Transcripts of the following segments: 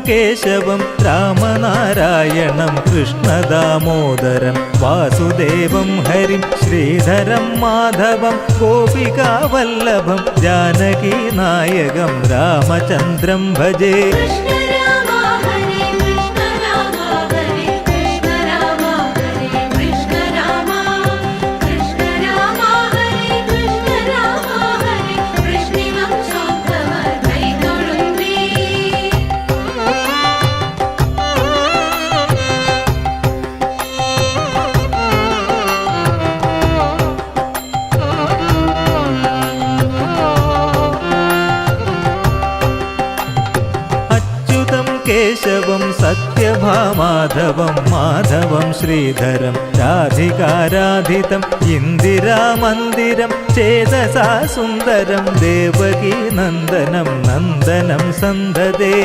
കേശവം രാമനാരായണം കൃഷ്ണദാമോദരം വാസുദേവം ഹരിം ശ്രീധരം മാധവം ഗോപികാവല്ലഭം ജാനകീനായകം രാമചന്ദ്രം ഭജേ. കേശവം സത്യഭാമാധവം മാധവം ശ്രീധരം രാധികാരാധിതം ഇന്ദിരാമന്ദിരം ചേതസാ സുന്ദരം ദേവകീ നന്ദനം നന്ദനം സന്തതേ.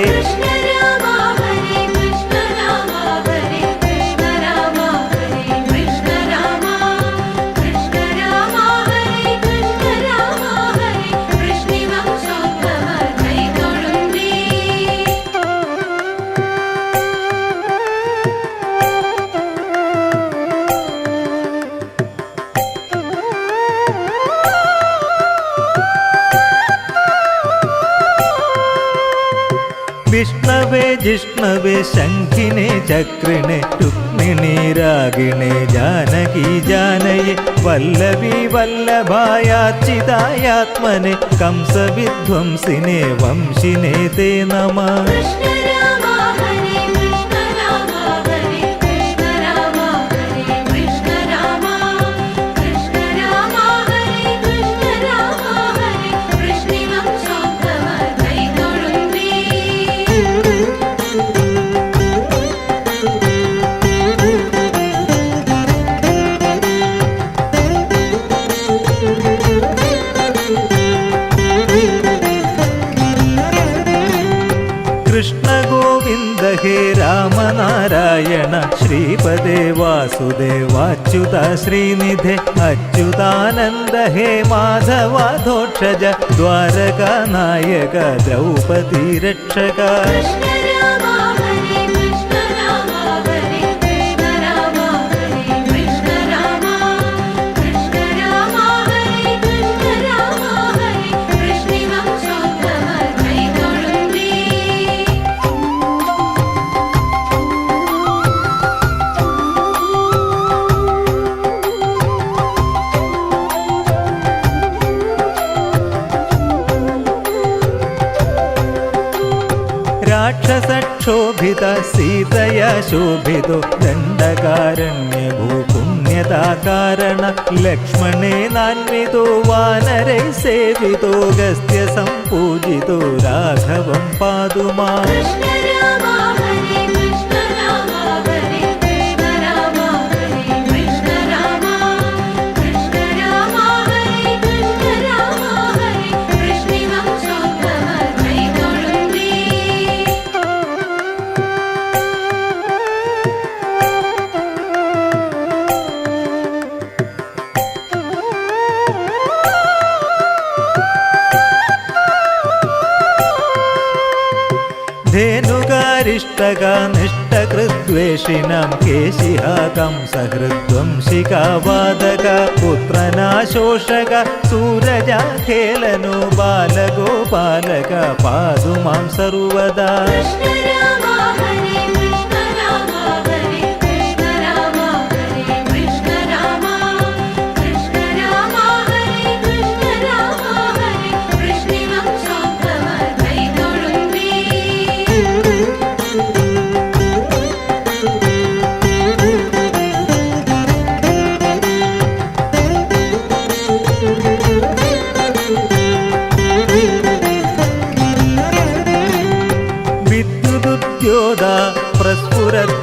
വിഷ്ണവേ ജിഷ്ണവേ ശംഖിനെ ചക്രിണെ രുക്മിണി രാഗിണെ ജാനകി ജാനയെ വല്ലഭി വല്ലഭായാച്യുതായാത്മനെ കംസവിധ്വംസിനെ വംശിനെ തേ നമഃ. കൃഷ്ണ ഗോവിന്ദ ഹേ രാമനാരായണ ശ്രീപദേ വാസുദേവാച്യുത ശ്രീനിധേ അച്യുതാനന്ദ ഹേ മാധവാധോക്ഷജ ദ്വാരകാനായക ദ്രൗപദീ രക്ഷക. രാക്ഷസക്ഷോഭിത സീതയാ ശോഭിതോ ദണ്ഡകാരണ്യ ഭൂപുണ്യതാകാരണ ലക്ഷ്മണേനാന്വിതോ വാനരൈ സേവിതോ ഗസ്ത്യ സംപൂജിതോ രാഘവം പാതു മാം. ധേനുകാരിഷ്ടകാനിഷ്ടകൃദ്വേഷിണാം കേശിഹാ കംസഹൃദ്വംശികാവാദക പുത്രനാശോഷക സൂരജാഖേലനോ ബാലഗോപാലക പാതു മാം സർവദാ.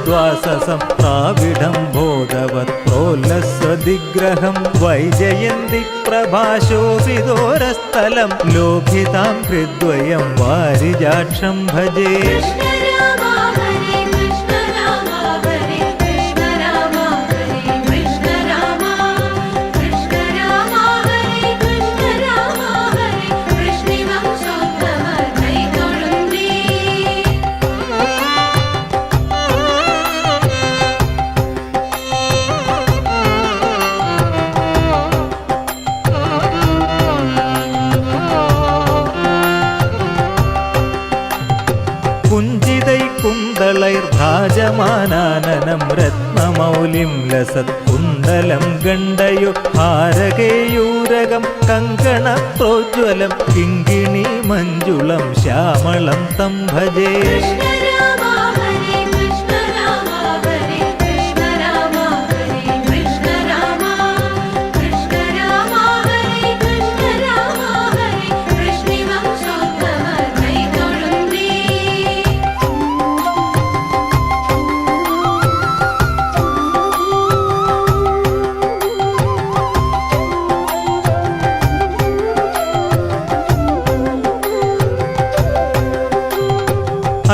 സദ്വാസസം ദ്രാവിഡം ബോധവത് പ്രോല്ലസ്വദിഗ്രഹം വൈജയന്തി പ്രഭാശോഭിതോരസ്ഥലം ലോഭിതാം ഹൃദ്വയം വാരിജാക്ഷം ഭജേ. കുന്തളൈർഭാജമാനാനനം രത്നമൗലിം ലസത് കുണ്ടലം ഗണ്ഡയോ ഹാരകേയൂരകം കങ്കണ പ്രോജ്വലം കിങ്കിണി മഞ്ജുളം ശ്യാമളം തം ഭജേ.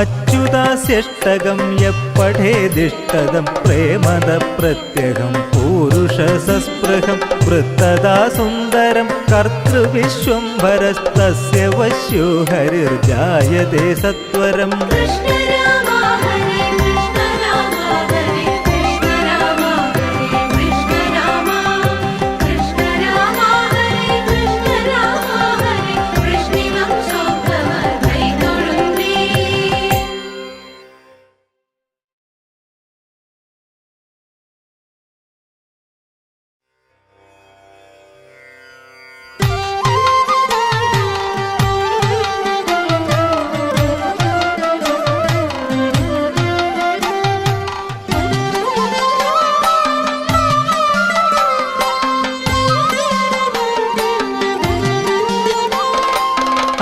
അച്യുതാസ്യഷ്ടകം യപ്പഠേദിഷ്ടദം പ്രേമദ പ്രത്യഹം പൂരുഷസസ്പൃഹം വൃത്തദാ സുന്ദരം കർത്തൃവിശ്വംഭരസ്തസ്യ വശ്യോ ഹരിർജായതേ സത്വരം.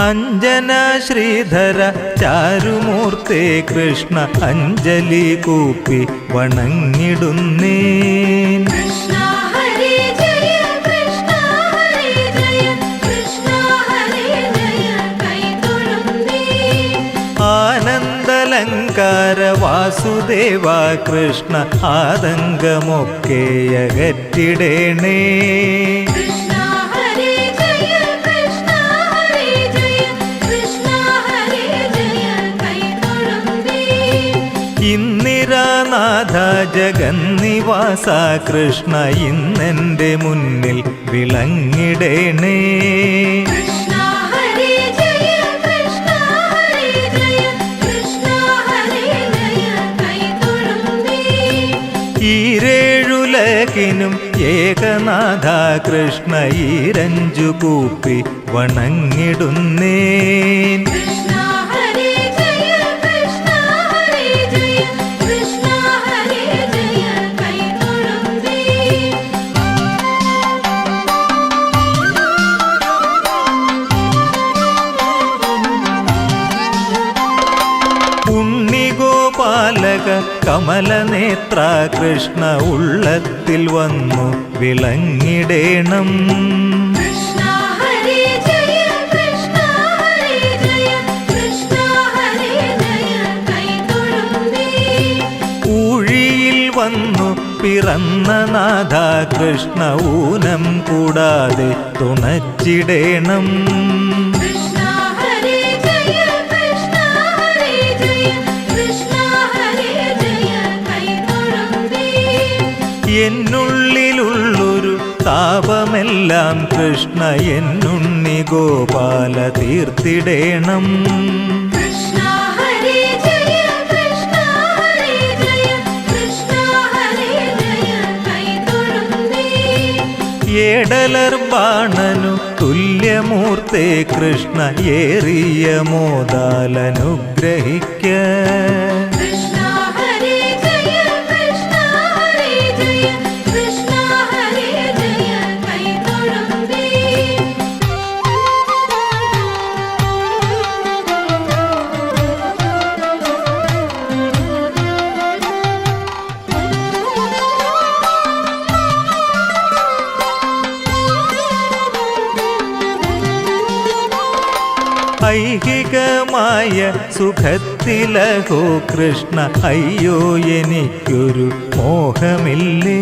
അഞ്ജന ശ്രീധര ചാരുമൂർത്തേ കൃഷ്ണ അഞ്ജലി കൂപ്പി വണങ്ങിടുന്നേൻ. ആനന്ദലങ്കാര വാസുദേവ കൃഷ്ണ ആതങ്കമൊക്കെ അകറ്റിടേണേ. ഇന്ദിരാനാഥ ജഗന്നിവാസ കൃഷ്ണ ഇന്നെൻ്റെ മുന്നിൽ വിളങ്ങിടേണേ. ഈരേഴുലകിനും ഏകനാഥ കൃഷ്ണ ഈരഞ്ചു കൂപ്പി വണങ്ങിടുന്നേൻ. ഉണ്ണിഗോപാലക കമലനേത്ര കൃഷ്ണ ഉള്ളത്തിൽ വന്നു വിളങ്ങിടേണം. ഊഴിയിൽ വന്നു പിറന്ന നാഥ കൃഷ്ണ ഊനം കൂടാതെ തുണച്ചിടേണം. എന്നുള്ളിലുള്ളൊരു താപമെല്ലാം കൃഷ്ണ എന്നുണ്ണി ഗോപാല തീർത്തിടേണം. ഏടലർ ബാണനു തുല്യമൂർത്തേ കൃഷ്ണ ഏറിയ മോദാലനുഗ്രഹിക്ക. ഐഹികമായ സുഖത്തിലഹോ കൃഷ്ണ അയ്യോ എനിക്കൊരു മോഹമില്ലേ.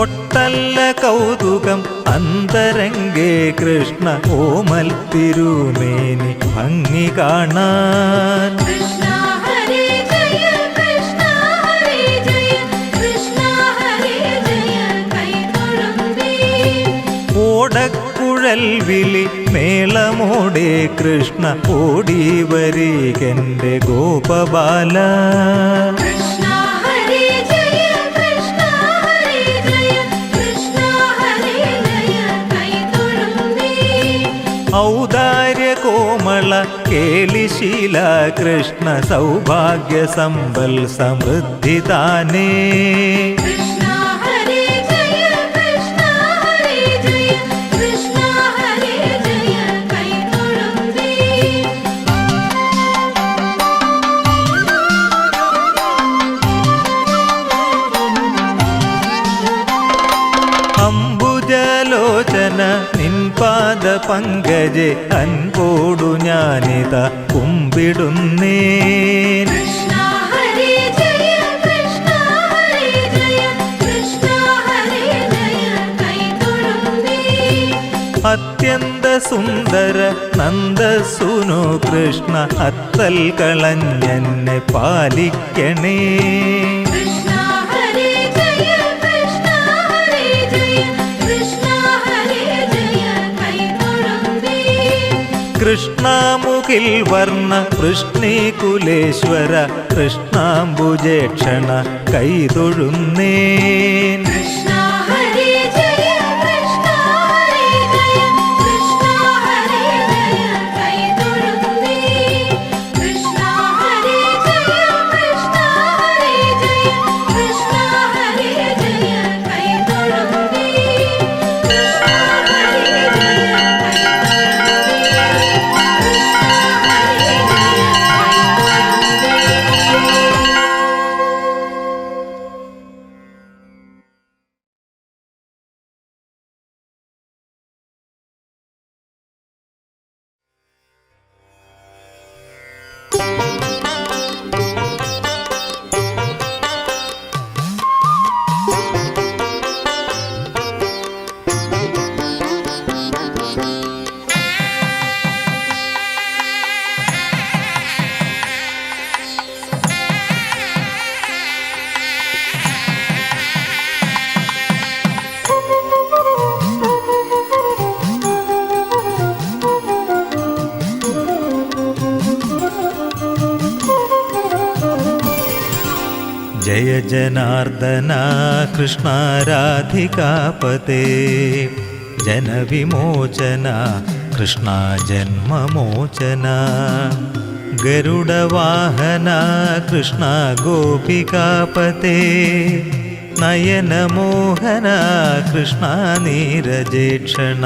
ഒട്ടല്ല കൗതുകം അന്തരംഗേ കൃഷ്ണ ഓമൽ തിരുമേനി ഭംഗി കാണാൻ. ഓടക്കുഴൽ വിളി മേളമോടെ കൃഷ്ണ ഓടി വരികന്റെ ഗോപബാല. ഔദാര്യ കോമള കേളിശീല കൃഷ്ണ സൗഭാഗ്യ സമ്പൽ സമൃദ്ധി താനേ. അംബുജലോചന നിൻപാദ പങ്കജെ അൻപോടു ഞാനിത കുമ്പിടുന്നേൻ. അത്യന്ത സുന്ദര നന്ദസുനു കൃഷ്ണ അത്തൽ കളഞ്ഞെന്നെ പാലിക്കണേ. കൃഷ്ണമുഖിൽ വർണ്ണ വൃഷ്ണികുലേശ്വര കൃഷ്ണാംബുജേക്ഷണ കൈതൊഴുന്നേൻ. ജയ ജനാർദ്ദന കൃഷ്ണ രാധികാപതേ ജനവിമോചന കൃഷ്ണ ജന്മമോചന. ഗരുഡവാഹന കൃഷ്ണ ഗോപികാപതേ നയനമോഹന കൃഷ്ണ നീരജേക്ഷണ.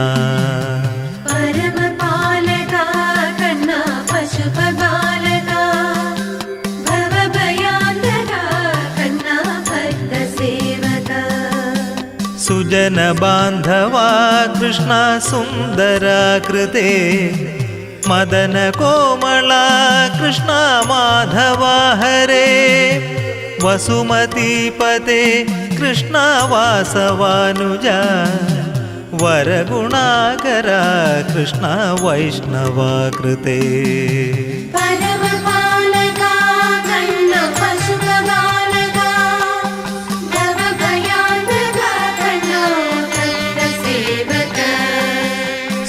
സുജന ബാന്ധവാ കൃഷ്ണ സുന്ദരാകൃതേ മദന കോമള കൃഷ്ണ മാധവ ഹരേ. വസുമതീപതേ കൃഷ്ണ വാസവാനുജ വരഗുണാകര കൃഷ്ണ വൈഷ്ണവാകൃതേ.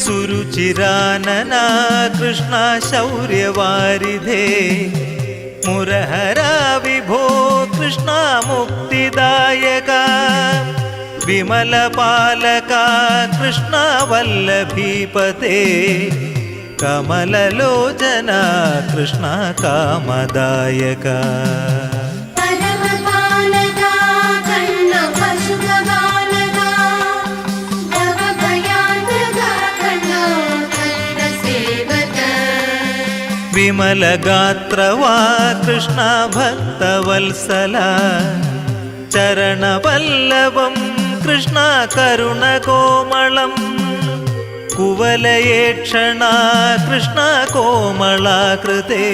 സുരുചിരാനന കൃഷ്ണ ശൗര്യവാരിധേ മുരഹര വിഭോ കൃഷ്ണ മുക്തിദായക. വിമലപാലക കൃഷ്ണ വല്ലഭീപതേ കമലലോചന കൃഷ്ണ കാമദായക. വിമലഗാത്രവാ കൃഷ്ണ ഭക്തവത്സല ചരണപല്ലവം കൃഷ്ണ കരുണകോമളം കുവലയേക്ഷണ കൃഷ്ണ കോമളാകൃതേ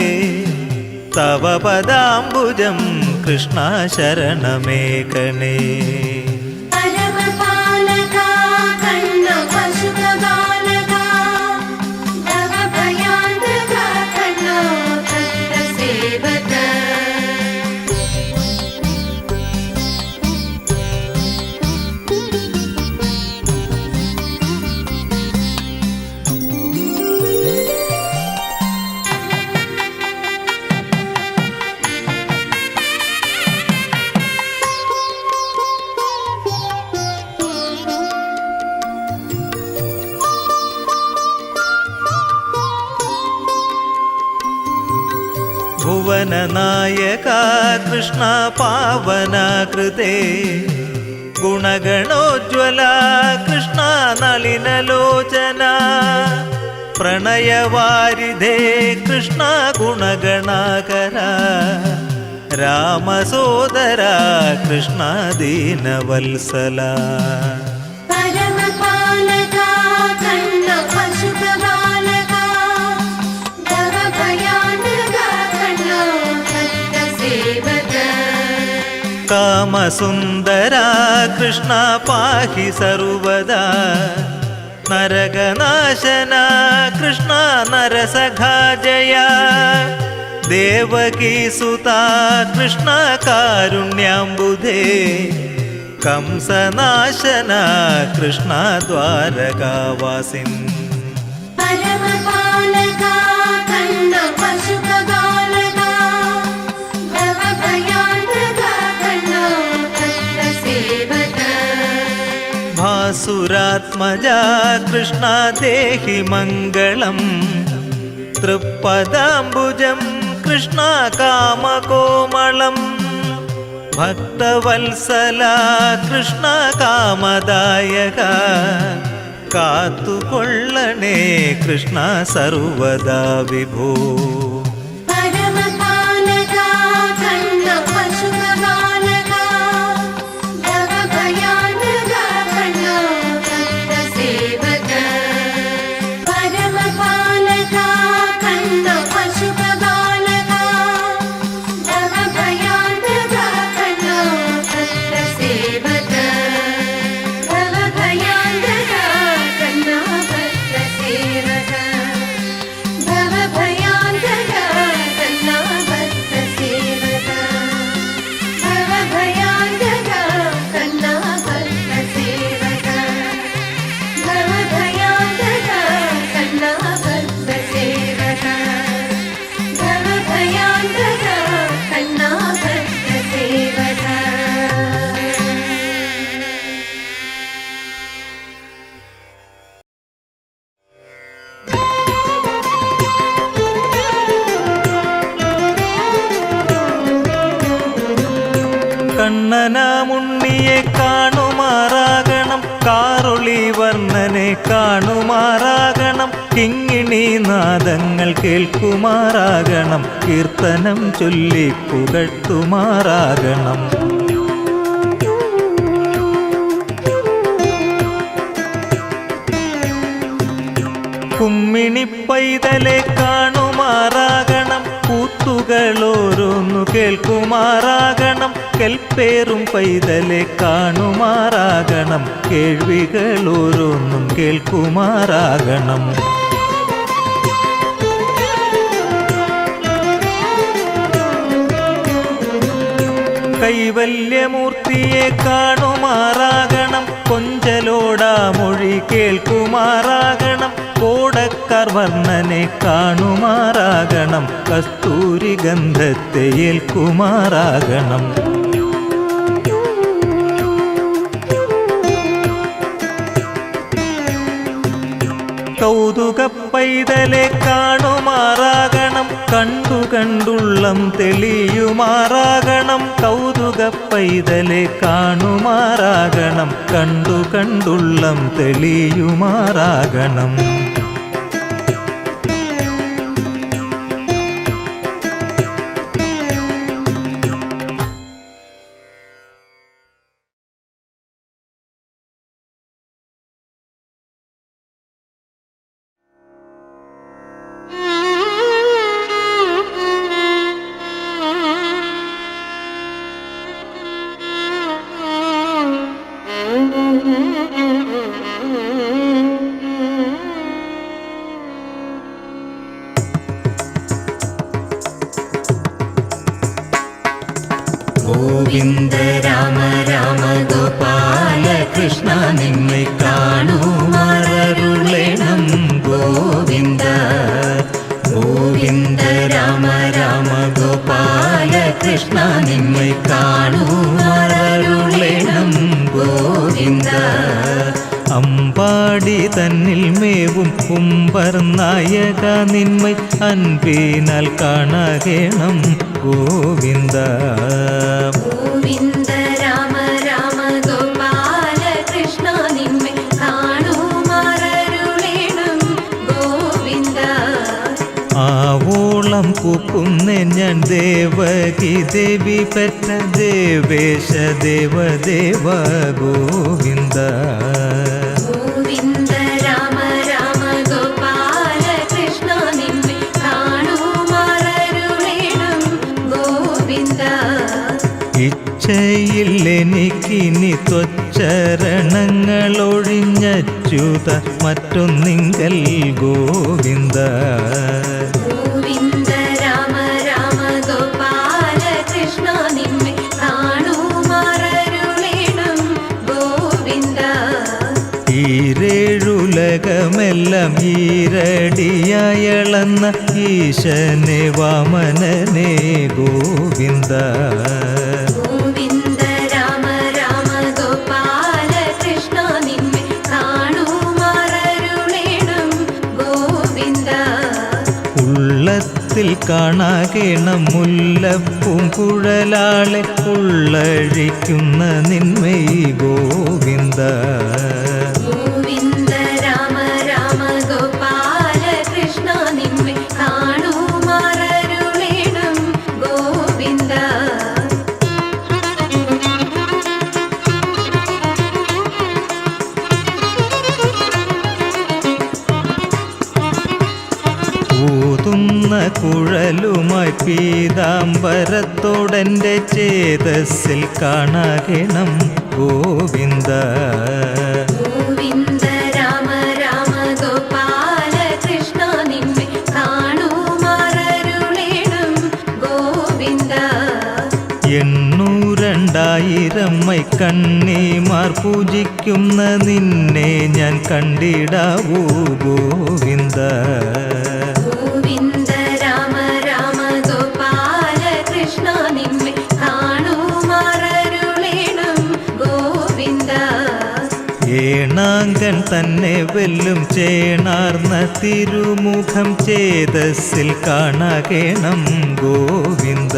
തവ പദാംബുജം കൃഷ്ണ ശരണമേകണേ ഭുവനനായക കൃഷ്ണ പാവനാകൃതേ ഗുണഗണോജ്വല കൃഷ്ണ നളിനലോചന പ്രണയവാരിധേ കൃഷ്ണ ഗുണഗണാകര രാമസോദര കൃഷ്ണ ദീനവത്സല കാമസുന്ദര കൃഷ്ണ പാഹി സർവദാ നരകനാശന കൃഷ്ണ നരസഖാ ജയ ദേവകീസുതാ കൃഷ്ണ കാരുണ്യാംബുധേ കംസനാശന കൃഷ്ണ ദ്വാരകാവാസിൻ ഭാസുരാത്മജ കൃഷ്ണ ദേഹി മംഗളം തൃപ്പദാംബുജം കൃഷ്ണ കാമകോമളം ഭക്തവത്സല കൃഷ്ണ കാമദായക കാത്തുകൊള്ളണേ കൃഷ്ണ സർവദാ വിഭോ കണ്ണനാമുണ്ണിയെ കാണുമാറാകണം കാറുളി വർണ്ണനെ കാണുമാറാകണം കിങ്ങിണി നാദങ്ങൾ കേൾക്കുമാറാകണം കീർത്തനം ചൊല്ലി പുകഴ്ത്തുമാറാകണം കുമ്മിണി പൈതലെ കാണുമാറാകണം കൂത്തുകളോരോന്നു കേൾക്കുമാറാകണം കൽപ്പേറും പൈതലെ കാണുമാറാകണം കേൾവികളോരോന്നും കേൾക്കുമാറാകണം കൈവല്യമൂർത്തിയെ കാണുമാറാകണം കൊഞ്ചലോടാമൊഴി കേൾക്കുമാറാകണം കോടക്കാർ വർണ്ണനെ കാണുമാറാകണം കസ്തൂരി ഗന്ധത്തെ ഏൽക്കുമാറാകണം കൗതുക പൈതലെ കാണുമാറാകണം കണ്ടു കണ്ടുള്ളം തെളിയുമാറാകണം കൗതുക പൈതലെ കാണുമാറാകണം കണ്ടു കണ്ടുള്ളം തെളിയുമാറാകണം കൃഷ്ണ നിന്നെ കാണുമാറരുളേണം ഗോവിന്ദ ഗോവിന്ദ രാമ രാമ ഗോപാല കൃഷ്ണ നിന്നെ കാണുമാറരുളേണം ഗോവിന്ദ അമ്പാടി തന്നിൽ മേവും കുമ്പർ നായക നിന്മൈ അൻപിനാൽ കാണകേണം ഗോവിന്ദ ഗോവിന്ദ രാമ രാമ ഗോപാല കൃഷ്ണ നിന്നെ കാണുമാറരുളേണം ഗോവിന്ദ ആവോളം കൂക്കുന്നേ ഞാൻ ദേവകി ദേവി പെറ്റ ദേവേശ ദേവദേവ ഗോവിന്ദ ഗോവിന്ദ രാമ രാമ ഗോപാല കൃഷ്ണ നിന്നെ കാണുമാറരുളേണം ഗോവിന്ദ ഇച്ഛയിൽ എനിക്കിനി ത്വച്ചരണങ്ങളൊഴിഞ്ഞച്യുത മറ്റൊന്നിങ്കൽ ഗോവിന്ദ ഗോവിന്ദ രാമ രാമ ഗോപാല കൃഷ്ണ നിന്നെ കാണുമാറരുളേണം ഗോവിന്ദ ഈരേഴുലകമെല്ലാം ഈരടിയായളന്ന ഈശനെ വാമനനെ ഗോവിന്ദ ഗോവിന്ദ രാമ രാമ ഗോപാല കൃഷ്ണ നിന്നെ കാണുമാറരുളേണം ഗോവിന്ദ ഉള്ളത്തിൽ കാണാകേണം മുല്ലപ്പൂം കുഴലാളെ ഉള്ളഴിക്കുന്ന നിന്മൈ ഗോവിന്ദ ഗോവിന്ദ രാമ രാമ ഗോപാല കൃഷ്ണ നിന്നെ കാണുമാറരുളേണം ഗോവിന്ദ ഊതുന്ന കുഴലുമായി പീതാംബരത്തോടെൻ്റെ ചേതസ്സിൽ കാണാകണം ഗോവിന്ദ ഗോവിന്ദ രാമ രാമ ഗോപാല കൃഷ്ണ നിന്നെ കാണുമാറരുളേണം ഗോവിന്ദ എണ്ണൂരണ്ടായിരം കണ്ണിമാർ പൂജിക്കുന്ന നിന്നെ ഞാൻ കണ്ടിടാവൂ ഗോവിന്ദ ഗോവിന്ദ രാമ രാമ ഗോപാല കൃഷ്ണ നിന്നെ കാണുമാറരുളേണം ഗോവിന്ദ ഏണാങ്കൻ തന്നെ വെല്ലും ചേണാർന്ന തിരുമുഖം ചേതസ്സിൽ കാണാകേണം ഗോവിന്ദ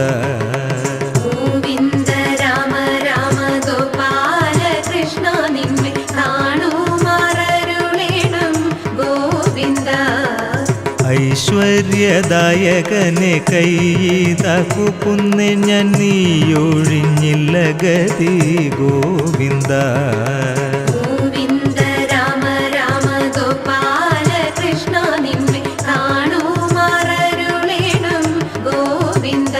ഗോവിന്ദ രാമ രാമ ഗോപാല കൃഷ്ണ നിന്നെ കാണുമാറരുളേണം ഗോവിന്ദ ഐശ്വര്യദായകനെ കൈതാക്കുന്നെ ഞാൻ നീയൊഴിഞ്ഞില്ല ഗതി ഗോവിന്ദ ഗോവിന്ദ രാമ രാമ ഗോപാല കൃഷ്ണ നിന്നെ കാണുമാറരുളേണം ഗോവിന്ദ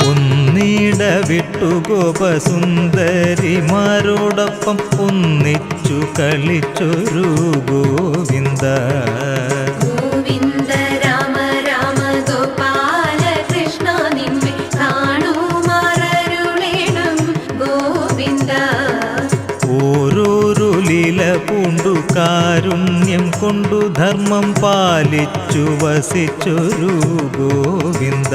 ഒന്നിട വിട്ടു ഗോപസുന്ദരിമാരോടൊപ്പം ഒന്നിച്ചു കളിച്ചൊരു ഗോവിന്ദ ഗോവിന്ദ രാമ രാമ ഗോപാല കൃഷ്ണ നിന്നെ കാണുമാറരുളേണം ഗോവിന്ദ ഓരോരോ ലീല പൂണ്ടു കാരുണ്യം കൊണ്ടു ധർമ്മം പാലിച്ചു വസിച്ചൊരു ഗോവിന്ദ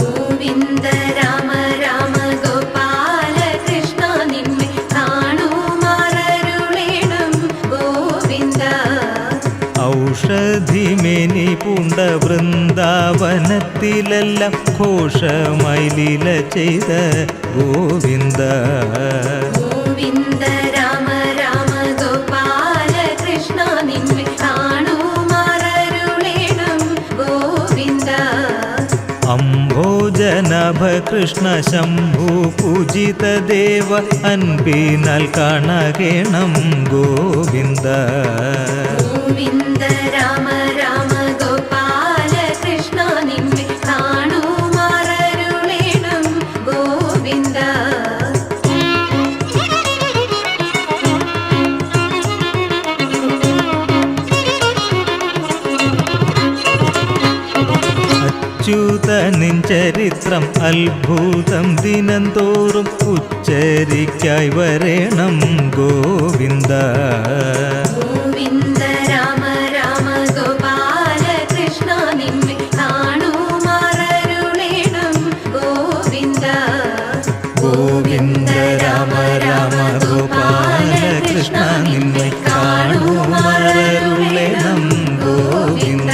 ഗോവിന്ദ രാമ രാമ ഗോപാല കൃഷ്ണ നിന്നെ കാണുമാറരുളേണം ഗോവിന്ദ ഔഷധിമേനി പൂണ്ട വൃന്ദാവനത്തിലെല്ലാം ഘോഷമായി ലീല ചെയ്ത ഗോവിന്ദ ഗോവിന്ദ രാമ രാമ ഗോപാല കൃഷ്ണ നിന്നെ കാണുമാറരുളേണം ഗോവിന്ദ അംഭോജനഭ കൃഷ്ണ ശംഭു പൂജിത ദേവ അൻപിനാൽ കാണകേണം ഗോവിന്ദ ഗോവിന്ദ രാമ രാമ ഗോപാല കൃഷ്ണ നിന്നെ കാണുമാറരുളേണം ഗോവിന്ദ നിൻ ചരിത്രം അത്ഭുതം ദിനം തോറും ഉച്ചരിക്കായി വരേണം ഗോവിന്ദ. ഗോവിന്ദ രാമ രാമ ഗോപാല കൃഷ്ണ നിന്നെ കാണുമാറരുളേണം ഗോവിന്ദ. ഗോവിന്ദ രാമ രാമ ഗോപാല കൃഷ്ണ നിന്നെ കാണുമാറരുളേണം ഗോവിന്ദ.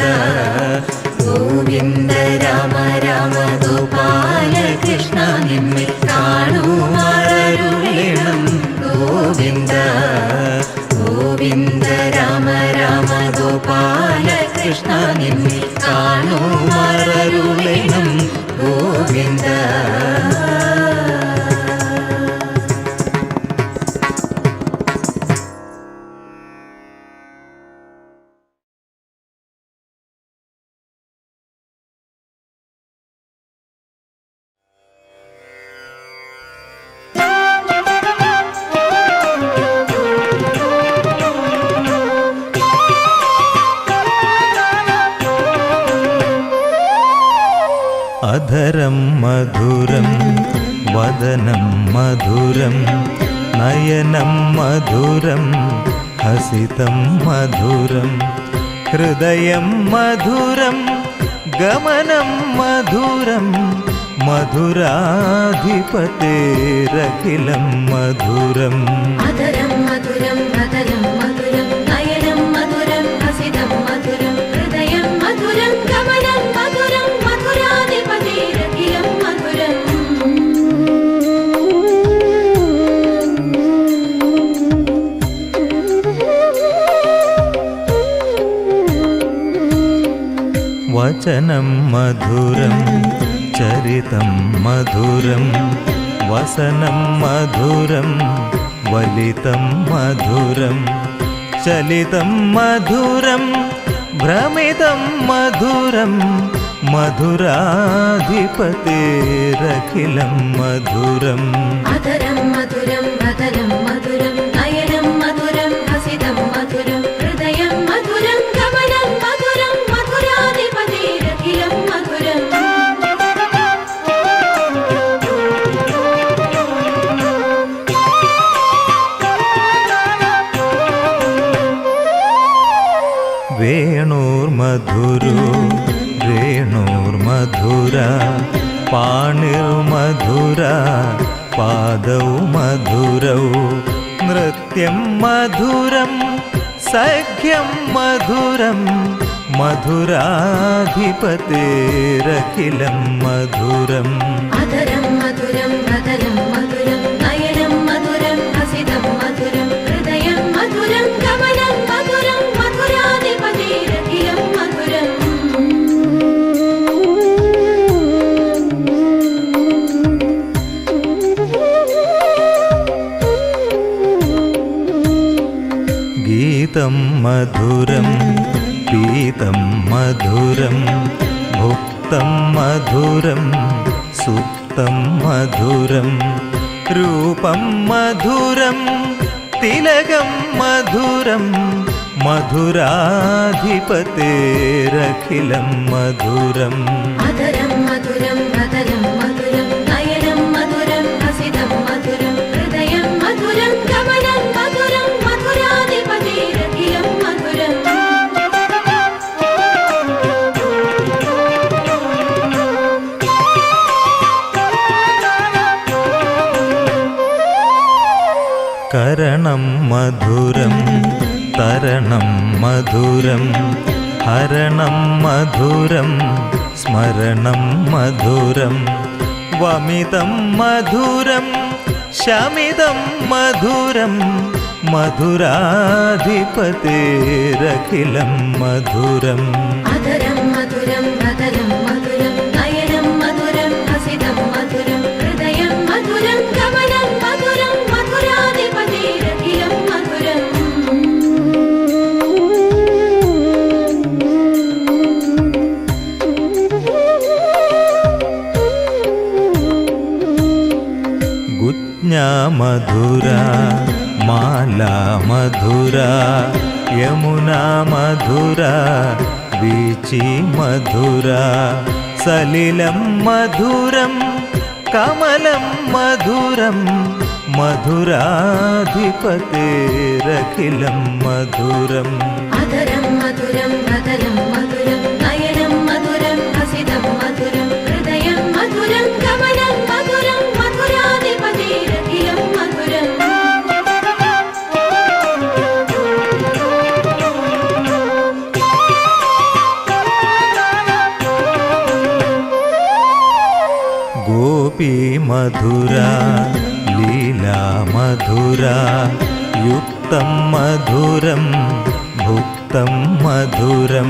ഗോവിന്ദ രാമ രാമ ഗോപാല കൃഷ്ണ നിന്നെ കാണുമാറരുളേണം ഗോവിന്ദ. ഗോവിന്ദ രാമ രാമ ഗോപാല കൃഷ്ണ നിന്നെ കാണുമാറരുളേണം ഗോവിന്ദ. അധരം മധുരം വദനം മധുരം നയനം മധുരം ഹസിതം മധുരം ഹൃദയം മധുരം ഗമനം മധുരം മധുരാധിപതേരഖിലം മധുരം. അധരം മധുരം വദനം മധുരം നയനം മധുരം ഹസിതം മധുരം ഹൃദയം മധുരം ഗമനം മധുരം മധുരാധിപതേരഖിലം മധുരം. വചനം മധുരം ചരിതം മധുരം വസനം മധുരം വലിതം മധുരം ചലിതം മധുരം ഭ്രമിതം മധുരം മധുരാധിപതേരഖിലം മധുരം. അധരം മധുരം വദനം മധുരം നയനം മധുരം ഹസിതം മധുരം ഹൃദയം മധുരം ഗമനം മധുരം മധുരാധിപതേരഖിലം മധുരം. വേണോർമധുരോ രേണോർമധുര പാണിർമധുര പാദൗ മധുരൗ നൃത്യം മധുരം സഖ്യം മധുരം മധുരാധിപതേരഖിലം മധുരം. അധരം മധുരം വദനം മധുരം നയനം മധുരം ഹസിതം മധുരം ഹൃദയം മധുരം ഗമനം മധുരം മധുരാധിപതേരഖിലം മധുരം. ഗീതം മധുരം പീതം മധുരം ഭുക്തം മധുരം സുപ്തം മധുരം രൂപം മധുരം തിലകം മധുരം മധുരാധിപതേരഖിലം മധുരം. അധരം മധുരം വദനം മധുരം നയനം മധുരം ഹസിതം മധുരം ഹൃദയം മധുരം ഗമനം മധുരം മധുരാധിപതേരഖിലം മധുരം. കരണം മധുരം തരണം മധുരം ഹരണം മധുരം സ്മരണം മധുരം വമിതം മധുരം ശമിതം മധുരം മധുരാധിപതേരഖിലം മധുരം. അധരം മധുരം വദനം മധുരം നയനം മധുരം ഹസിതം മധുരം ഹൃദയം മധുരം ഗമനം മധുരം മധുരാധിപതേരഖിലം മധുരം. गुज्ञा मधुरा माला मधुरा यमुना मधुरा वीची मधुरा സലിലം മധുരം കമലം മധുരം മധുരാധിപതേരഖിലം മധുരം അധരം മധുരം ബദലം മധുരം നയനം മധുരം ഹസിതം മധുരം ഹൃദയം മധുരം കമലം മധുരം മധുരാധിപതേരഖിലം മധുരം ഗോപീ മധുരാ ലീലാ മധുരാ യുക്തം മധുരം ഭുക്തം മധുരം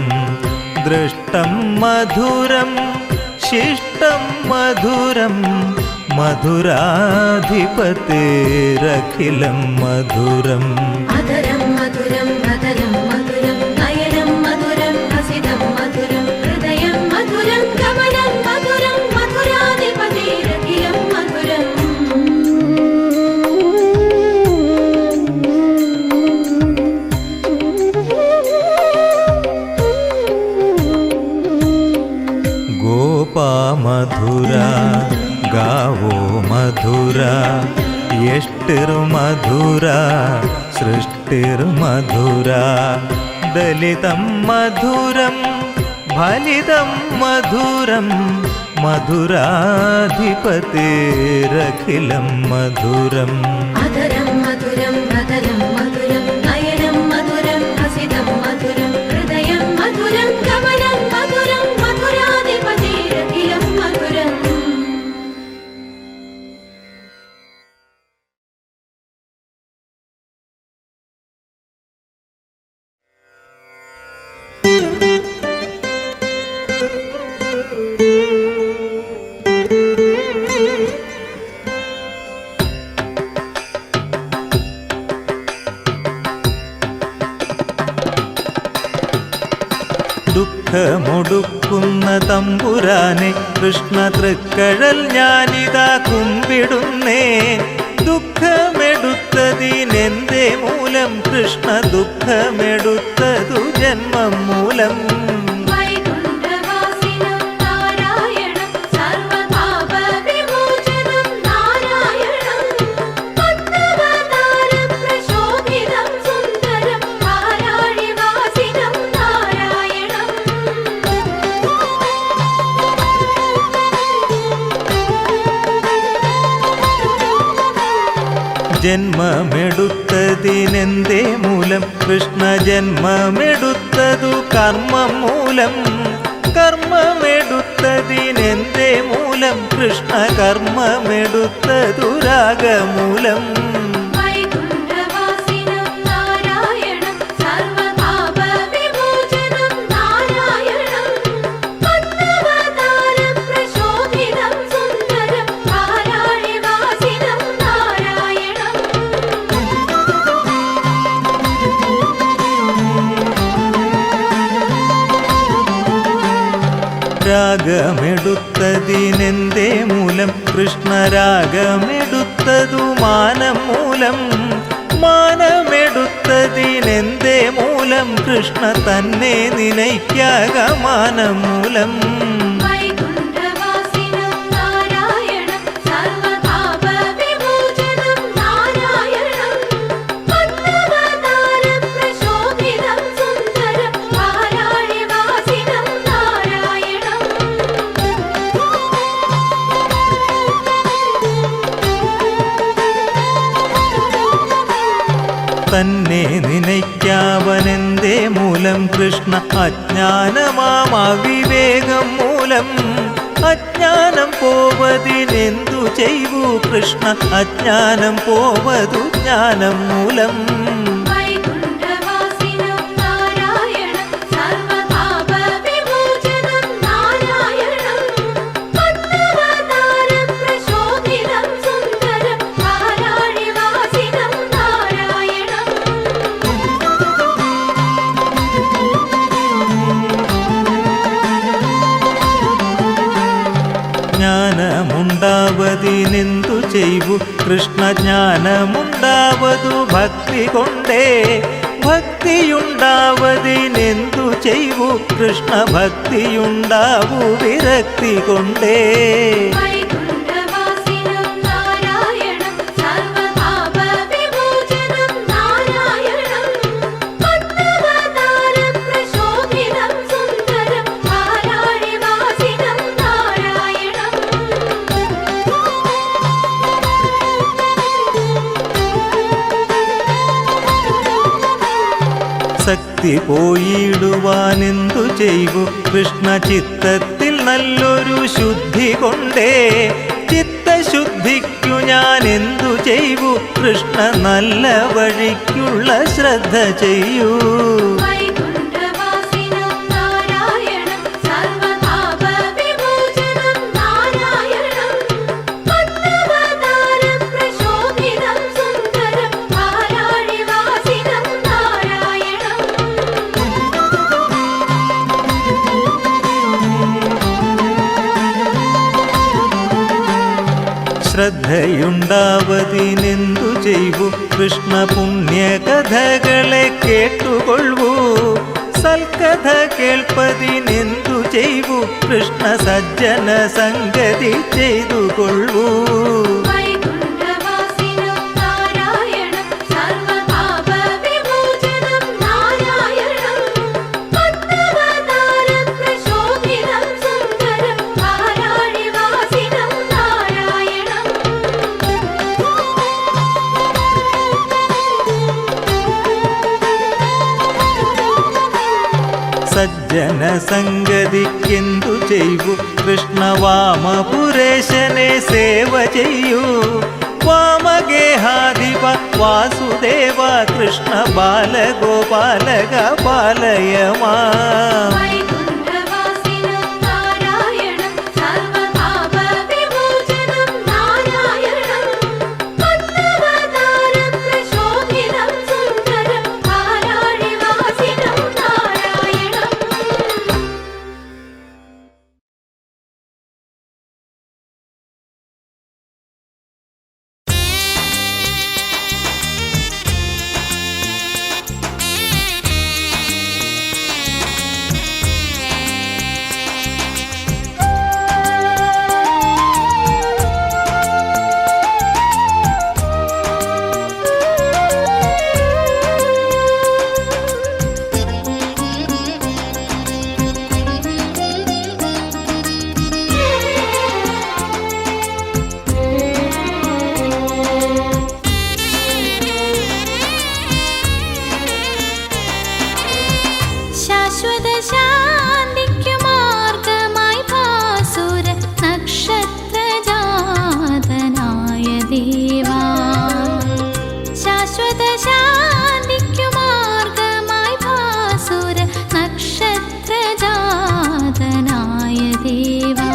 ദൃഷ്ടം മധുരം ശിഷ്ടം മധുരം മധുരാധിപതേരഖിലം മധുരം അധരം മധുരം ബദലം മധുരം നയനം മധുരം ഹസിതം മധുരം ഹൃദയം മധുരം കമലം മധുരം മധുരാധിപതേരഖിലം മധുരം ഗോപാമധുരാ ഗാവോ മധുരാ യഷ്ടിർമധുരാ സൃഷ്ടിർമധുരാ ദലിതം മധുരം ഫലിതം മധുരം മധുരാധിപതേരഖിലം മധുരം അധരം മധുരം ബദലം മധുരം നയനം മധുരം ഹസിതം മധുരം ഹൃദയം മധുരം കമലം മധുരം മധുരാധിപതേരഖിലം മധുരം ദുഃഖമൊടുക്കുന്ന തമ്പുരാനെ കൃഷ്ണ തൃക്കഴൽ ഞാനിതാ കുമ്പിടുന്നേ ദുഃഖമെടുത്തതിനെന്തേ മൂലം കൃഷ്ണ ദുഃഖമെടുത്തതു ജന്മം മൂലം വൈകുണ്ഠവാസിനം നാരായണം സർവപാപവിമോചനം നാരായണം പത്മവതാരം പ്രശോഭിതം സുന്ദരം പാരാഴിവാസിനം നാരായണം ജന്മമെടുത്തതിനെന്തേ മൂലം കൃഷ്ണ ജന്മമെടുത്തതു കർമ്മം മൂലം കർമ്മമെടുത്തതിനെന്തേ മൂലം കൃഷ്ണ കർമ്മമെടുത്തതു രാഗമൂലം വൈകുണ്ഠവാസിനം നാരായണം സർവപാപവിമോചനം നാരായണം പത്മവതാരം പ്രശോഭിതം സുന്ദരം പാരാഴിവാസിനം നാരായണം രാഗമെടുത്തതിനെന്തേ മൂലം കൃഷ്ണ രാഗമെടുത്തതു മാനം മൂലം മാനമെടുത്തതിനെന്തേ മൂലം കൃഷ്ണ തന്നെ നിനയ്ക്കാകമാനം മൂലം വൈകുണ്ഠവാസിനം നാരായണം സർവപാപവിമോചനം നാരായണം പത്മവതാരം പ്രശോഭിതം സുന്ദരം പാരാഴിവാസിനം നാരായണം തന്നെ നിനയ്ക്കാവനെന്തേ മൂലം കൃഷ്ണ അജ്ഞാനമാം അവിവേകം മൂലം അജ്ഞാനം പോവതിനെന്തു ചെയ്വു കൃഷ്ണ അജ്ഞാനം പോവതു ജ്ഞാനം മൂലം വൈകുണ്ഠവാസിനം നാരായണം സർവപാപവിമോചനം നാരായണം പത്മവതാരം പ്രശോഭിതം സുന്ദരം പാരാഴിവാസിനം നാരായണം ജ്ഞാനമുണ്ടാവതിനെന്തു ചെയ്വു കൃഷ്ണ ജ്ഞാനമുണ്ടാവതു ഭക്തി കൊണ്ടേ ഭക്തിയുണ്ടാവതിനെന്തു ചെയ്വു കൃഷ്ണ ഭക്തിയുണ്ടാവു വിരക്തി കൊണ്ടേ. വൈകുണ്ഠവാസിനം നാരായണം സർവപാപ വിമോചനം നാരായണം പത്മവതാരം പ്രശോഭിതം സുന്ദരം പാലാഴിവാസിനം നാരായണം. ശക്തി പോയിടുവാനെന്തു ചെയ്വു കൃഷ്ണ ചിത്തത്തിൽ നല്ലൊരു ശുദ്ധി കൊണ്ടേ. ചിത്തശുദ്ധിക്കു ഞാൻ എന്തു ചെയ്വു കൃഷ്ണ നല്ല വഴിക്കുള്ള ശ്രദ്ധ ചെയ്യൂ. വൈകുണ്ഠവാസിനം നാരായണം സർവപാപ വിമോചനം നാരായണം പത്മവതാരം പ്രശോഭിതം സുന്ദരം പാലാഴിവാസിനം നാരായണം. ശ്രദ്ധയുണ്ടാവതിനെന്തു ചെയ്വു കൃഷ്ണ പുണ്യകഥകളെ കേട്ടുകൊള്ളൂ. സൽക്കഥ കേൾപ്പതിനെന്തു ചെയ്വു കൃഷ്ണ സജ്ജന സംഗതി ചെയ്തുകൊള്ളൂ. വൈകുണ്ഠവാസിനം നാരായണം സർവപാപ വിമോചനം നാരായണം പത്മവതാരം പ്രശോഭിതം സുന്ദരം പാലാഴിവാസിനം നാരായണം. സജ്ജന സംഗതിക്കെന്തു ചെയ്വു കൃഷ്ണ വാമപുരേശനെ സേവ ചെയ്യൂ. വാമഗേഹാധിപ വാസുദേവ കൃഷ്ണ ബാലഗോപാലക പാലയമാ. വൈകുണ്ഠവാസിനം നാരായണം സർവപാപ വിമോചനം നാരായണം പത്മവതാരം പ്രശോഭിതം സുന്ദരം പാലാഴിവാസിനം നാരായണം. ശാശ്വത ശാന്തിക്കു മാർഗമായി ഭാസുര നക്ഷത്രജാതനായ ദേവാ. ശാശ്വത ശാന്തിക്കു മാർഗമായി ഭാസുര നക്ഷത്രജാതനായ ദേവാ.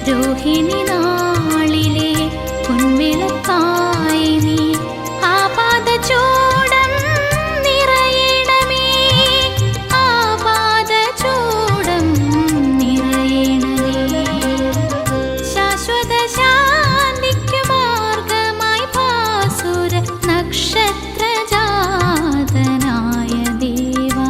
രോഹിണി നാളിലെ പൊൻവിളക്കായി നീ ആപാദചൂടം നിറയണമേ ആപാദചൂടം നിറയണമേ. ശാശ്വത ശാന്തിക്കു മാർഗമായി ഭാസുര നക്ഷത്രജാതനായ ദേവാ.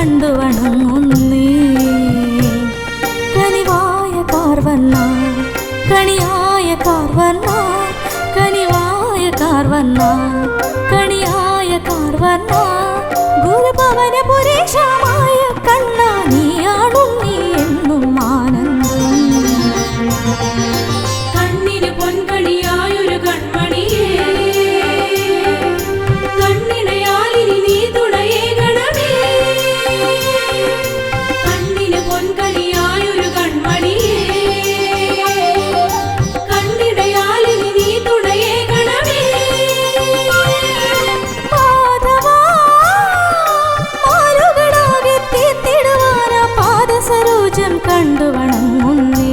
കണ്ടു വണങ്ങുന്നേ. കനിവായ കാർവർണ്ണ കണിയായ കാർവർണ്ണ കനിവായ കാർവർണ്ണ കണിയായ കാർവർണ്ണ ഗുരുഭവന പുരേശമായ കണ്ണ നീയാണുണ്ണി എന്നും ആനന്ദം. കണ്ണിന് പൊൻകണിയായൊരു കൺമണിയേ കണ്ണിണയാലിനി നീ തുണയേകണമേ. കണ്ണിന് പൊൻകണിയായൊരു കൺമണിയേ കണ്ണിണയാലിനി നീ തുണയേകണമേ. മാധവാ മാലുകളാകെ തീർത്തിടുവാന പാദസരോജം കണ്ടു വണങ്ങുന്നേ.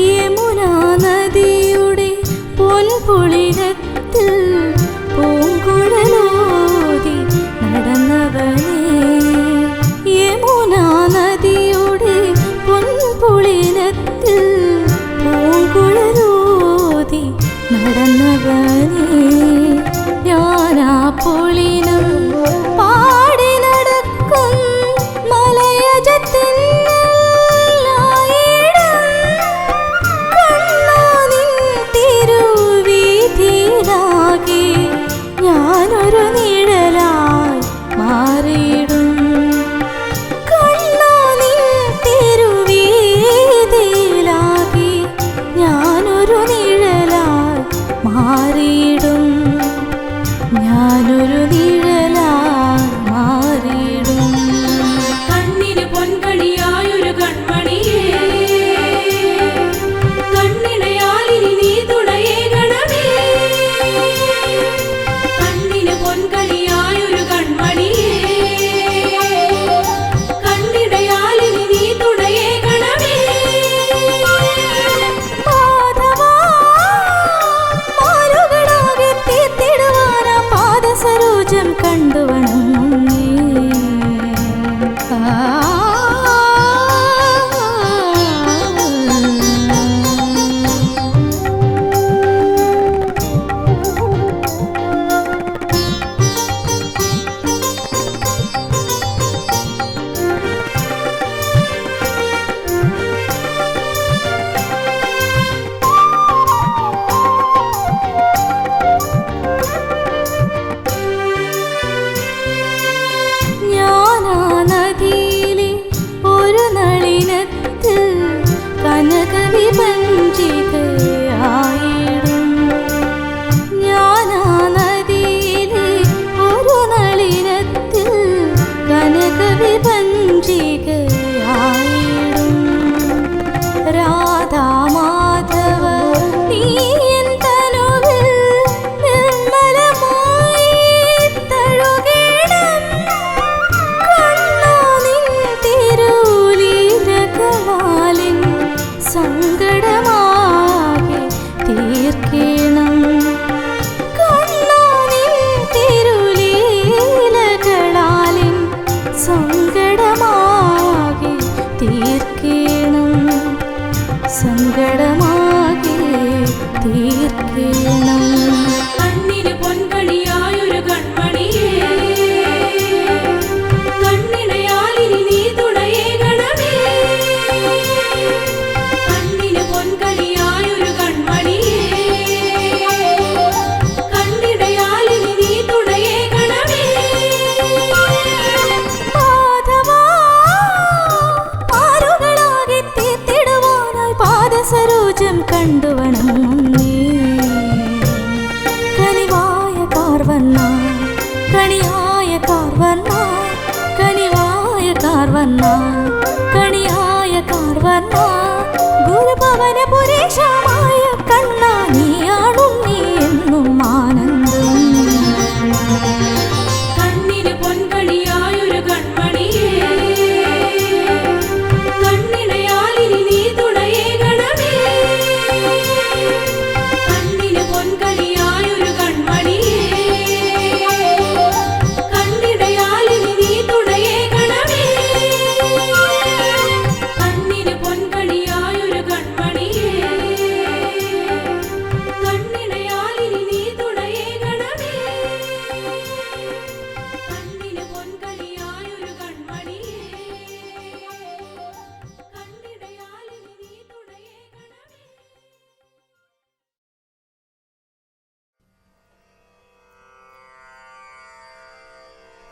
യമുനാ നദിയുടെ പൊൻപുളിരത്തിൽ പൂങ്കുഴലോതി നടന്നവനേ. യമുനാ നദിയുടെ പൊൻപുളിരത്തിൽ പൂങ്കുഴലോതി നടന്നവനേ. ഞാനാ പൊളിനം പാടി നടക്കും മലയജത്തിൻ ഞാനൊരു നിഴലായി മാറിയിടും. കണ്ണാ നിൻ തിരുവീതിയിലാകെ ഞാനൊരു നിഴലായി മാറിയിടും. ഞാനൊരു നിഴലായി മാറിയിടും. കണ്ണിന് പൊൻകണിയായൊരു കൺമണിയേ കണ്ണിണയാലിനി നീ തുണയേകണമേ. കണ്ണിന് പൊൻകണിയായൊരു കൺമണിയേ കണ്ണിണയാലിനി നീ തുണയേകണമേ. മാധവാ മാലുകളാകെ തീർത്തിടുവാന പാദസരോജം കണ്ടു വണങ്ങുന്നേ. ഞാനാ നദിയിലെ ഒരു നളിനത്തിൽ കനകവിഭഞ്ജികയായിടും. ഞാനാ നദിയിലെ ഒരു നളിനത്തിൽ കനകവിഭഞ്ജികയായിടും. രാധാമാധവ നീ എൻ തനുവിൽ നിർമ്മലമായി തഴുകണം. കണ്ണാ നിൻ തിരുലീലകളാലിൻ സങ്കടമാകെ തീർക്കണം. കണ്ണാ നിൻ തിരുലീലകളാലിൻ സങ്കടമാകെ തീർക്കണം. സങ്കടമാകെ തീർക്കണം. കണ്ണിന് പൊൻകണിയായൊരു കൺമണിയേ കണ്ണിണയാലിനി നീ തുണയേകണമേ. കണ്ണിന് പൊൻകണിയായൊരു കൺമണിയേ കണ്ണിണയാലിനി നീ തുണയേകണമേ. മാധവാ മാലുകളാകെ തീർത്തിടുവാനായി പാദസരോജം കണ്ടു വണങ്ങുന്നേ. കനിവായ കാർവർണ്ണ കണിയായ കാർവർണ്ണ കനിവായ കാർവർണ്ണ കണിയായ കാർവർണ്ണ ഗുരുഭവന പുരേശമായ കണ്ണ നീയാണുണ്ണി എന്നും ആനന്ദം. കണ്ണിന് പൊൻകണിയായൊരു കൺമണിയേ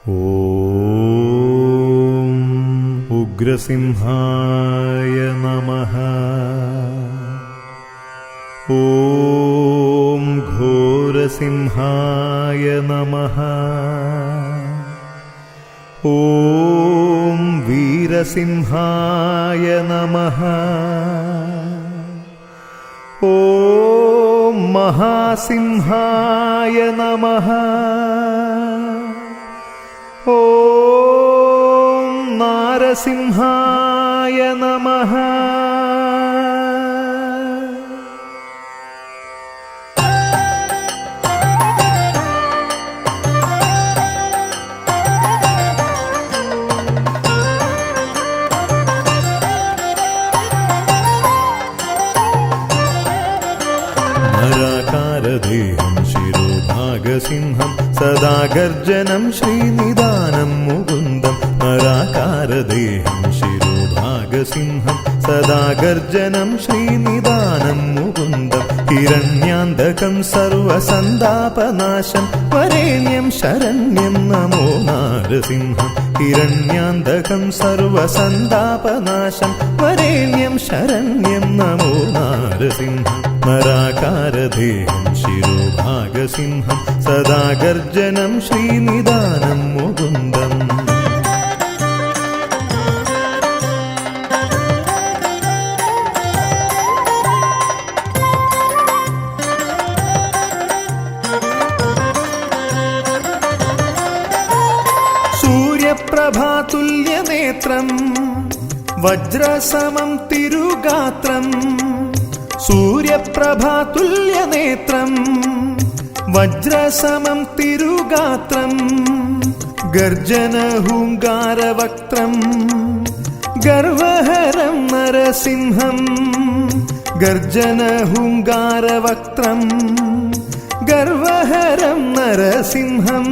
ഓം ഉഗ്രസിംഹായ നമഃ. ഓം ഘോരസിംഹായ നമഃ. ഓം വീരസിംഹായ നമഃ. ഓം മഹാസിംഹായ നമഃ. ഓം നാരസിംഹായ നമഃ. നരാകാരദേഹം ശിരോഭാഗസിംഹം സദാ ഗർജനം ശ്രീനിദാനം മുകുന്ദം. നരാകാരദേഹം ശിരോഭാഗസിംഹം സദാ ഗർജനം ശ്രീനിദാനം മുകുന്ദം. ഹിരണ്യാന്തകം സർവസന്താപനാശം വരേണ്യം ശരണ്യം നമോ നാരസിംഹം. ഹിരണ്യാന്തകം സർവസന്താപനാശം വരേണ്യം ശരണ്യം നമോ നാരസിംഹം. നരാകാരദേഹം ശിരോഭാഗസിംഹം സദാ ഗർജനം ശ്രീനിദാനം മുകുന്ദം. സൂര്യപ്രഭാതുല്യനേത്രം വജ്രസമം തിരുഗാത്രം. സൂര്യപ്രഭാതുല്യനേത്രം വജ്രസമം തിരുഗാത്രം. ഗർജനഹൂങ്കാരവക്ത്രം ഗർവഹരം നരസിംഹം. ഗർജനഹൂങ്കാരവക്ത്രം ഗർവഹരം നരസിംഹം.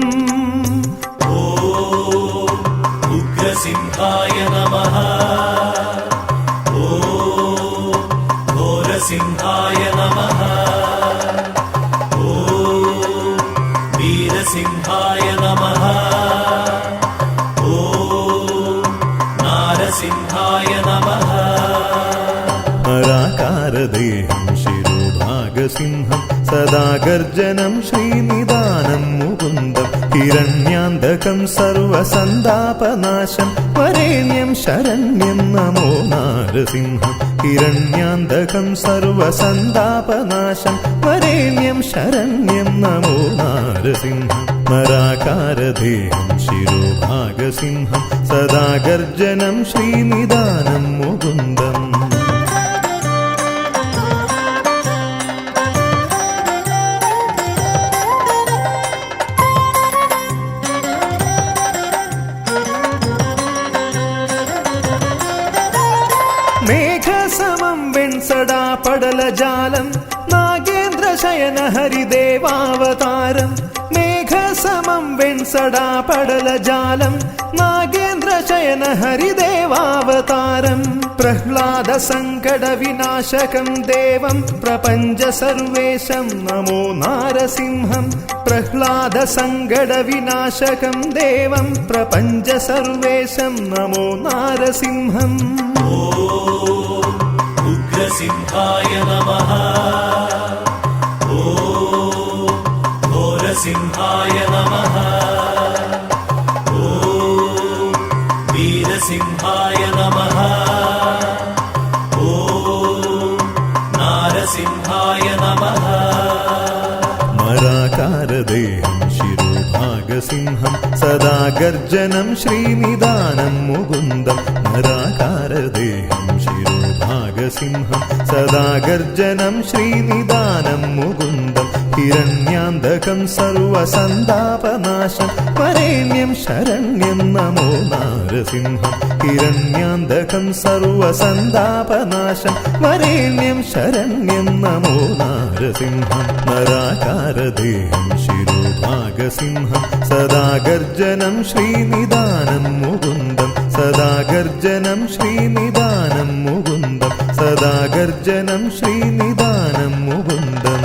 ഉഗ്രസിംഹായ നമഃ. ഓം ഘോരസിംഹായ നമഃ. ഓം വീരസിംഹായ നമഃ. ഓം നാരസിംഹായ നമഃ. നരാകാരദേഹം ശിരോഭാഗസിംഹം സദാ ഗർജനം ശ്രീനിദാനം മുകുന്ദം. ഹിരണ്യാന്തകം സർവസന്താപനാശം വരേണ്യം ശരണ്യം നമോ നാരസിംഹം. ഹിരണ്യാന്തകം സർവസന്താപനാശം വരേണ്യം ശരണ്യം നമോ നാരസിംഹം. നരാകാരദേഹം ശിരോഭാഗസിംഹം സദാ ഗർജനം ശ്രീനിദാനം മുകുന്ദം. മേഘസമം വെൺസടാ പടലജാലം നാഗേന്ദ്രശയന ഹരിദേവാവതാരം. മേഘസമം വെൺസടാ പടലജാലം നാഗേന്ദ്രശയന ഹരിദേവാവതാരം. പ്രഹ്ലാദ സങ്കട വിനാശകം ദേവം പ്രപഞ്ച സർവേശം നമോ നാരസിംഹം. പ്രഹ്ലാദ സങ്കട വിനാശകം ദേവം പ്രപഞ്ച സർവേശം നമോ നാരസിംഹം. ഓം ഉഗ്രസിംഹായ നമഃ. ഓം ഘോരസിംഹായ നമഃ. ഓം വീരസിംഹായ നമഃ. ഓം നാരസിംഹായ നമഃ. നരാകാരദേഹം ശിരോഭാഗസിംഹം സദാ ഗർജനം ശ്രീനിദാനം മുകുന്ദം. നരാകാരദേഹം ശിരോഭാഗസിംഹം സദാ ഗർജനം ശ്രീനിദാനം മുകുന്ദം. ഹിരണ്യാന്തകം സർവസന്താപനാശം വരേണ്യം ശരണ്യം നമോ നാരസിംഹം. ഹിരണ്യാന്തകം സർവസന്താപനാശം വരേണ്യം ശരണ്യം നമോ നാരസിംഹം. നരാകാരദേഹം ശിരോഭാഗസിംഹം സദാ ഗർജനം ശ്രീനിദാനം മുകുന്ദം. സദാ ഗർജനം ശ്രീനിദാനം മുകുന്ദം. സദാ ഗർജനം ശ്രീനിദാനം മുകുന്ദം.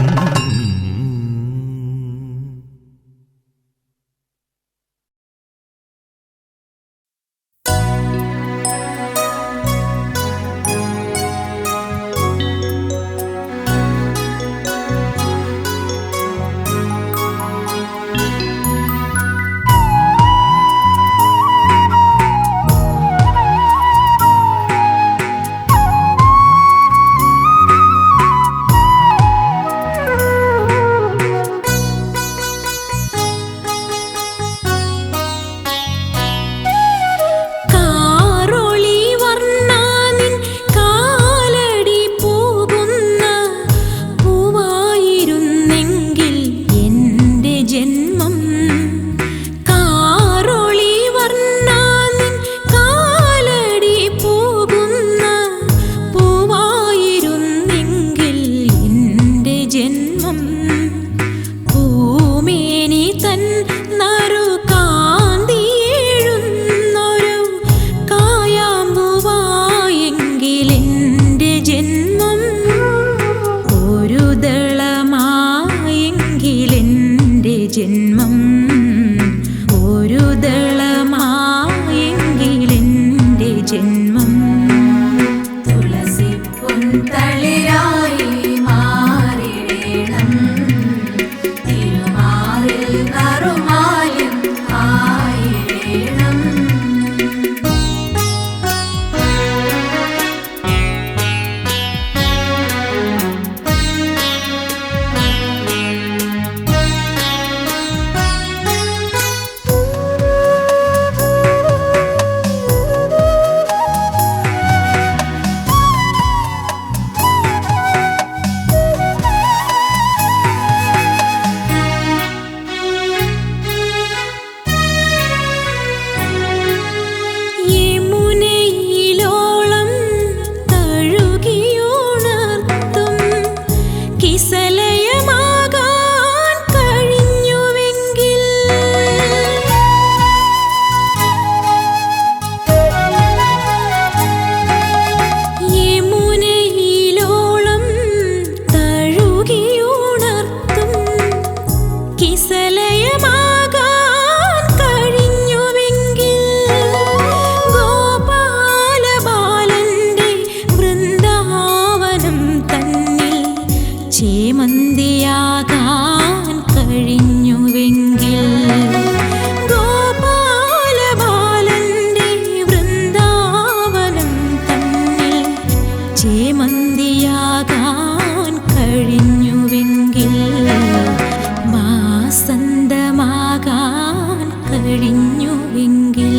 കഴിഞ്ഞുവെങ്കിൽ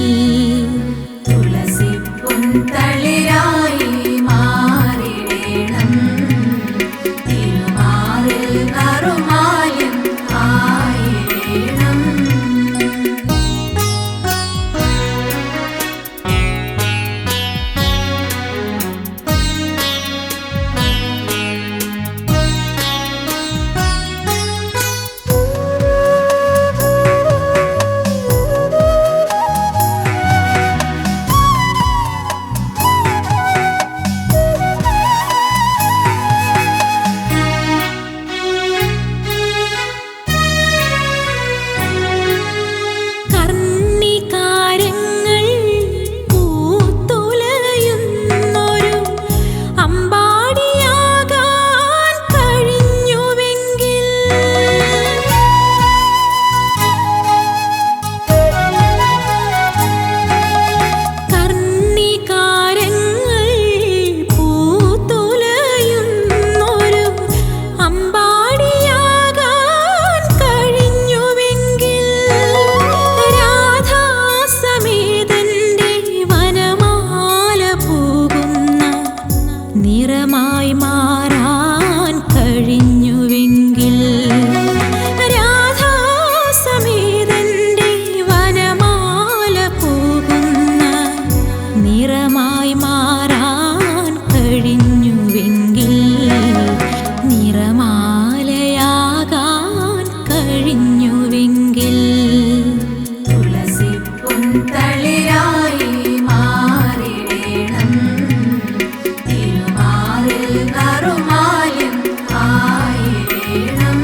തുളസി പൊൻതളിരായി മാറിടേണം തിരുമാറിൽ നറുമാല്യം ആയിടേണം കർണികാരങ്ങൾ പൂത്തുലയുന്നൊരു അമ്പാടിയാകാൻ കഴിഞ്ഞുവെങ്കിൽ കർണികാരങ്ങൾ പൂത്തുലയുന്നൊരു അമ്പാടിയാകാൻ കഴിഞ്ഞുവെങ്കിൽ രാധാസമേതന്റെ വനമാല പൂകുന്ന നിറമായി മാറാൻ കഴിഞ്ഞുവെങ്കിൽ രാധാസമേതന്റെ വനമാല പൂകുന്ന നിറമായി മാറാൻ കഴിഞ്ഞുവെങ്കിൽ നിറമാലയാകാൻ കഴിഞ്ഞുവെങ്കിൽ തുളസി പൊൻതളിരായി മാറിടേണം തിരുമാറിൽ നറുമാല്യം ആയിടേണം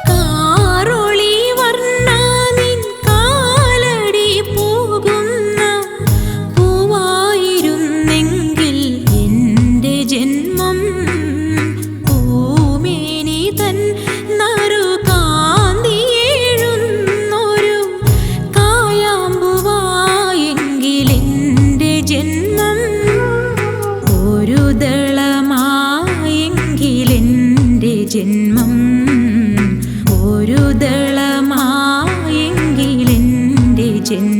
കാറൊളി വർണ്ണ നിൻ കാലടി പോകുന്ന പൂവായിരുന്നെങ്കിൽ എൻ്റെ ജന്മം പൂമേനി തൻ നറുകാന്തിയേഴുന്നൊരു കായാമ്പുവായെങ്കിൽ എൻ്റെ ജന്മം ഒരു ദളമായെങ്കിൽ എൻ്റെ ജന്മം ഒരു ദളമായെങ്കിൽ എൻ്റെ ജന്മം